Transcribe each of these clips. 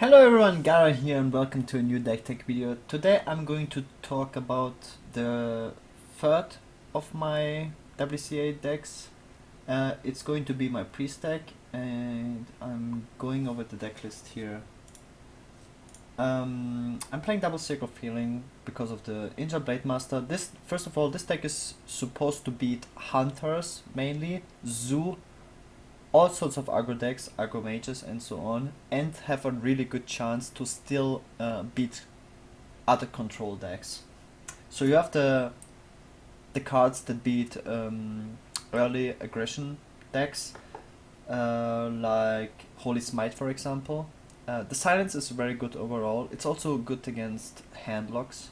Hello everyone, Gara here and welcome to a new deck tech video. Today I'm going to talk about the third of my WCA decks. It's going to be my priest deck and I'm going over the deck list here. I'm playing Double Circle of Healing because of the Injured Blade Master. First of all, this deck is supposed to beat Hunters mainly, Zoo, all sorts of aggro decks, aggro mages and so on, and have a really good chance to still beat other control decks. So you have the cards that beat early aggression decks, like Holy Smite for example. The silence is very good overall. It's also good against handlocks.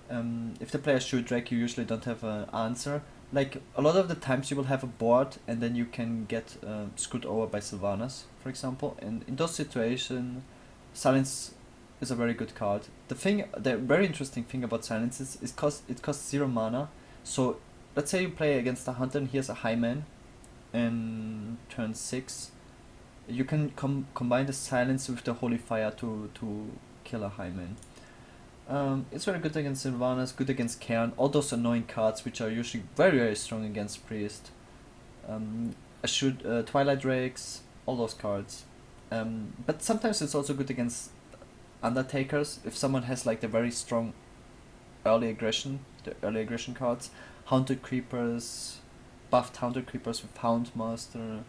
If the player shoot Drake, you usually don't have an answer. Like, a lot of the times you will have a board and then you can get screwed over by Sylvanas, for example. And in those situations, Silence is a very good card. The very interesting thing about Silence is it costs 0 mana. So, let's say you play against a Hunter and he has a Highman in turn 6. You can combine the Silence with the Holy Fire to kill a Highman. It's very good against Sylvanas, good against Cairn, all those annoying cards which are usually very strong against Priest. Twilight Drakes, all those cards. But sometimes it's also good against Undertakers, if someone has like the very strong the early aggression cards. Haunted Creepers, buffed Haunted Creepers with Houndmaster,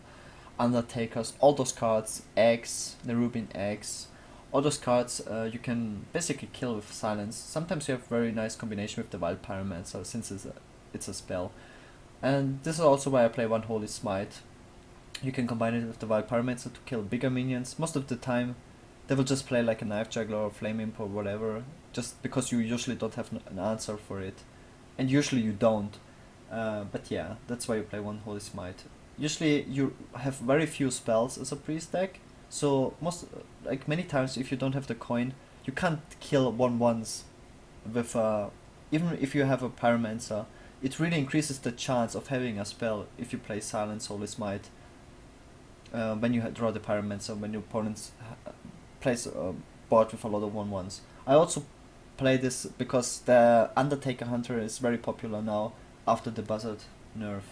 Undertakers, all those cards, Eggs, Nerubian Eggs. All those cards you can basically kill with silence. Sometimes you have very nice combination with the Wild Pyromancer since it's a spell. And this is also why I play one Holy Smite. You can combine it with the Wild Pyromancer to kill bigger minions. Most of the time they will just play like a Knife Juggler or Flame Imp or whatever, just because you usually don't have an answer for it. And usually you don't. But yeah, that's why you play one Holy Smite. Usually you have very few spells as a priest deck. So many times if you don't have the coin, you can't kill 1/1s with even if you have a Pyromancer. It really increases the chance of having a spell if you play Silence Holy Smite. When you draw the Pyromancer, when your opponent plays a board with a lot of 1/1s. I also play this because the Undertaker Hunter is very popular now after the Buzzard nerf.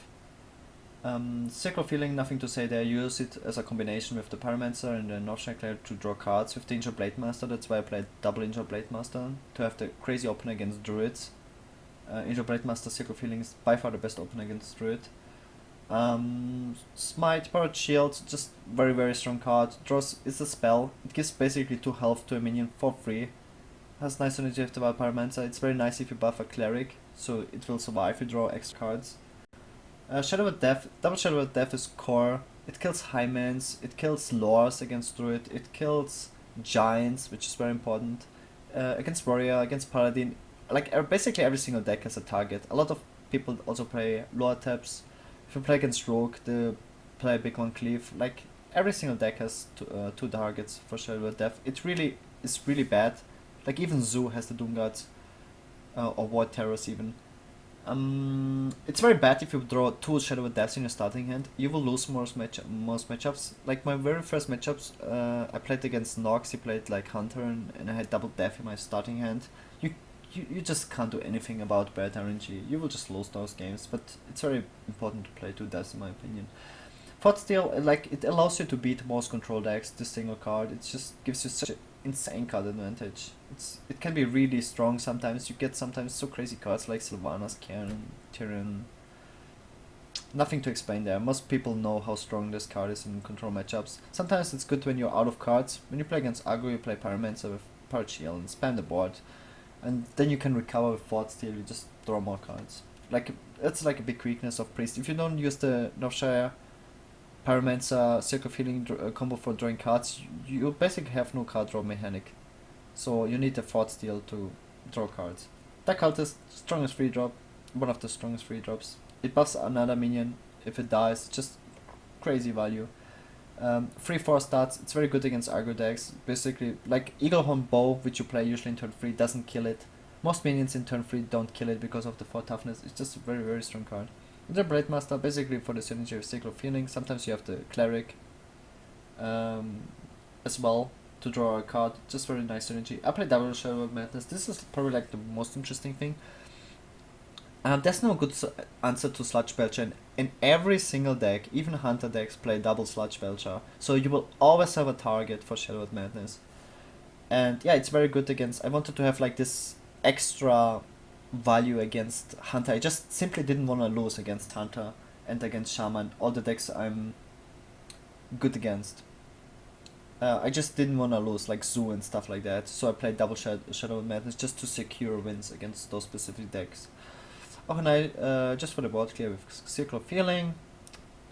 Circle of Healing, nothing to say there. You use it as a combination with the Pyromancer and the Northshire Clair to draw cards with the Injured Blade Master. That's why I played double Injured Blade Master, to have the crazy opener against Druids. Injured Blade Master Circle of Healing is by far the best opener against Druid. Smite, Powered Shield, just very strong card. It's a spell. It gives basically 2 health to a minion for free. Has nice synergy with the Wild Pyromancer. It's very nice if you buff a Cleric, so it will survive if you draw extra cards. Shadow of Death, double Shadow of Death is core. It kills Hymens, it kills Lores against Druid, it kills Giants, which is very important. Against Warrior, against Paladin, like basically every single deck has a target. A lot of people also play Lore Taps. If you play against Rogue, they play Big One Cleave. Like every single deck has two targets for Shadow of Death. It really is really bad. Like even Zoo has the Doom Guards, or Void Terrors even. It's very bad if you draw 2 Shadow of Deaths in your starting hand. You will lose most matchups. Like my very first matchups, I played against Nox. He played like Hunter, and I had double Death in my starting hand. You just can't do anything about bad RNG. You will just lose those games. But it's very important to play 2 deaths in my opinion. Thought Steal, like it allows you to beat most control decks. This single card, it just gives you such an insane card advantage. It can be really strong sometimes. You get sometimes so crazy cards like Sylvanas, Cairn, Tyrion. Nothing to explain there. Most people know how strong this card is in control matchups. Sometimes it's good when you're out of cards. When you play against Aggro, you play Pyromancer with Powered Shield and spam the board. And then you can recover with Thought Steal, you just draw more cards. Like, that's like a big weakness of Priest. If you don't use the Northshire Pyromancer Circle of Healing combo for drawing cards, you basically have no card draw mechanic. So you need a Thought Steal to draw cards. That card is strongest free drop, one of the strongest free drops. It buffs another minion if it dies, just crazy value. 3/4 stats, it's very good against aggro decks. Basically, like Eaglehorn Bow, which you play usually in turn 3, doesn't kill it. Most minions in turn 3 don't kill it because of the 4 toughness. It's just a very strong card. The Blade Master, basically for the synergy of Circle of Healing. Sometimes you have the Cleric as well. to draw a card. Just very nice synergy. I play double Shadow of Madness. This is probably like the most interesting thing. There's no good answer to Sludge Belcher. In every single deck, even Hunter decks play double Sludge Belcher. So you will always have a target for Shadow of Madness. And yeah, it's very good against... I wanted to have like this extra value against Hunter. I just simply didn't want to lose against Hunter and against Shaman. All the decks I'm good against. I just didn't want to lose like Zoo and stuff like that. So I played double Shadow of Madness just to secure wins against those specific decks. Oh, and I just for the board clear with Circle of Feeling.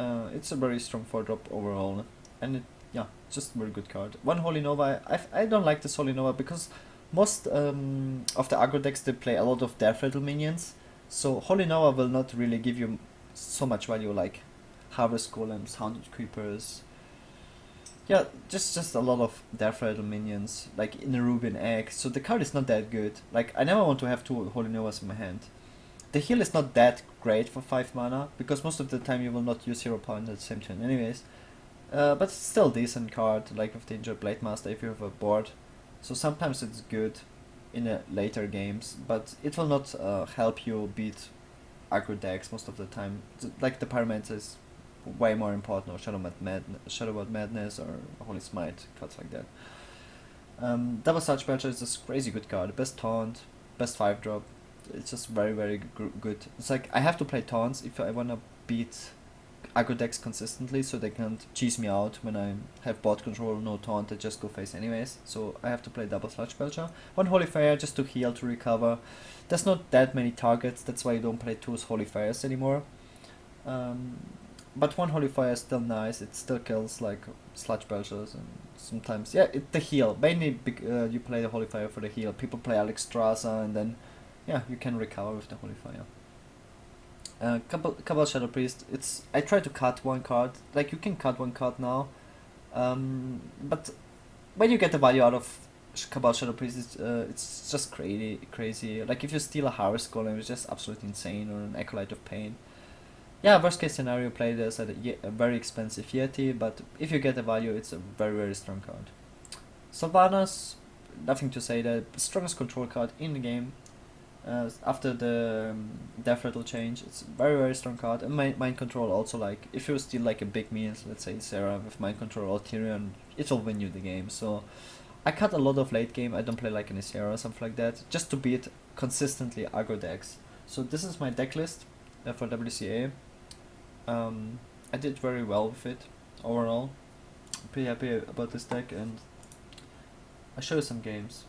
It's a very strong 4-drop overall, and yeah, just a very good card. One Holy Nova. I don't like this Holy Nova because most of the aggro decks, they play a lot of Death Rattle minions, so Holy Nova will not really give you so much value like Harvest Golems, Haunted Creepers. Yeah, just a lot of Death Rattle minions, like in a Ruby Egg. So the card is not that good. Like I never want to have 2 Holy Novas in my hand. The heal is not that great for 5 mana, because most of the time you will not use hero point at the same turn anyways. But it's still a decent card, like with the Injured Blade Master if you have a board. So sometimes it's good in later games, but it will not help you beat aggro decks most of the time. Like the Pyromancer is way more important, or Shadow Madness or Holy Smite, cards like that. Double Sludge Belcher is this crazy good card, best taunt, best 5-drop. It's just very good. It's like I have to play taunts if I wanna beat aggro decks consistently, so they can't cheese me out when I have board control, no taunt, I just go face anyways. So I have to play double Sludge Belcher. One Holy Fire just to heal, to recover. There's not that many targets, that's why I don't play 2 Holy Fires anymore. But one Holy Fire is still nice, it still kills like Sludge Belchers, and sometimes, yeah, the heal. Mainly you play the Holy Fire for the heal. People play Alex Strasser, and then yeah, you can recover with the Holy Fire. Cabal Shadow Priest, I try to cut one card, like you can cut one card now, but when you get the value out of Cabal Shadow Priest, it's just crazy. Like if you steal a Harvest Golem, it's just absolutely insane, or an Acolyte of Pain. Yeah, worst case scenario, play this at a very expensive Yeti, but if you get the value, it's a very strong card. Sylvanas, nothing to say, the strongest control card in the game. After the Death Rattle change, it's a very strong card. And Mind Control also, like if you steal like a big meal, let's say Sarah with Mind Control or Tyrion, it will win you the game. So I cut a lot of late game. I don't play like any Sarah or something like that, just to beat consistently aggro decks. So this is my deck list for WCA. I did very well with it overall. I'm pretty happy about this deck, and I'll show you some games.